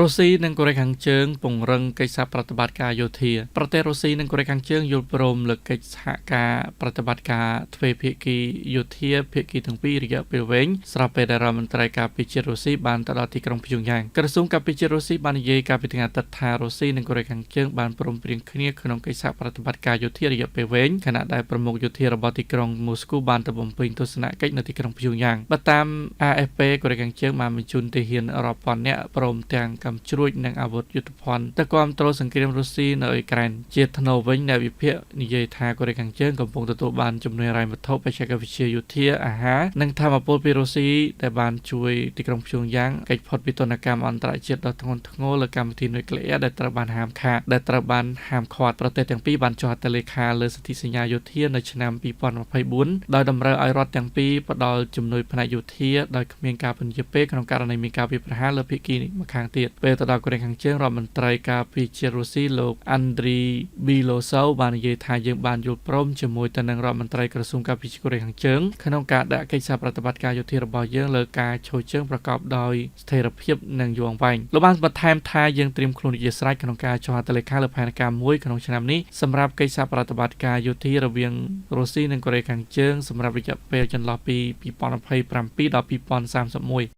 រុស្ស៊ីនិងកូរ៉េខាងជើងពង្រឹងកិច្ចសហប្រតិបត្តិការយោធាប្រទេសរុស្ស៊ីនិងកូរ៉េខាងជើងយល់ព្រមលើកិច្ចសហការប្រតិបត្តិការទ្វេភាគីយោធាភាគីទាំងពីររយៈពេលវែងស្របពេលដែលរដ្ឋមន្ត្រីការពារជាតិរុស្ស៊ីបានទៅដល់ទីក្រុងព្យុងយ៉ាងក្រសួងការពារជាតិរុស្ស៊ីបាននិយាយកាលពីថ្ងៃអាទិត្យថារុស្ស៊ីនិងកូរ៉េខាងជើងបានព្រមព្រៀងគ្នាក្នុងកិច្ចសហប្រតិបត្តិការយោធារយៈពេលវែងខណៈដែលប្រមុខយោធារបស់ទីក្រុងមូស្គូបានទៅបំពេញទស្សនកិច្ចនៅទីក្រុងព្យុងយ៉ាងបើតាម AFP កូរ៉េខាងជើងបានបញ្ជូនទាហានរាប់ពាន់នាក់ព្រមទាំងកាំជ្រួចនិងអាវុធយុទ្ធភ័ណ្ឌទៅគាំទ្រសង្គ្រាមរុស្ស៊ីនៅអ៊ុយក្រែនជាថ្នូរវិញអ្នកវិភាគនិយាយថាកូរ៉េខាងជើងកំពុងទទួលបានជំនួយហិរញ្ញវត្ថុបច្ចេកវិទ្យាយោធាអាហារនិងថាមពលពីរុស្ស៊ីដែលបានជួយទីក្រុងព្យុងយ៉ាងកិច្ចផុតពីទណ្ឌកម្មអន្តរជាតិដ៏ធ្ងន់ធ្ងរលើកម្មវិធីនុយក្លេអ៊ែរដែលត្រូវបានហាមឃាត់ប្រទេសទាំងពីរបានចុះហត្ថលេខាលើសន្ធិសញ្ញាយោធានៅឆ្នាំ2024ដោយតម្រូវឲ្យរដ្ឋទាំងពីរផ្ដល់ជំនួយផ្នែកយោធាដោយគ្មានការពន្យាពេលក្នុងករណីមានការវាយប្រហារលើភាគីម្ខាងទៀតពេលទៅដល់កូរ៉េខាងជើងរដ្ឋមន្ត្រីការពារជាតិរុស្ស៊ីលោក Andriy Bilosov បាននិយាយថាយើងបានយល់ព្រមជាមួយទៅនឹងរដ្ឋមន្ត្រីក្រសួងការពារជាតិកូរ៉េខាងជើងក្នុងការដាក់កិច្ចសហប្រតិបត្តិការយោធារបស់យើងលើការឈរជើងប្រកបដោយស្ថិរភាពនិងយូរអង្វែងលោកបានបន្ថែមថាយើងត្រៀមខ្លួនជាស្រេចក្នុងការចុះហត្ថលេខាលើផែនការមួយក្នុងឆ្នាំនេះសម្រាប់កិច្ចសហប្រតិបត្តិការយោធារវាងរុស្ស៊ីនិងកូរ៉េខាងជើងសម្រាប់រយៈពេលចន្លោះពី2027ដល់2031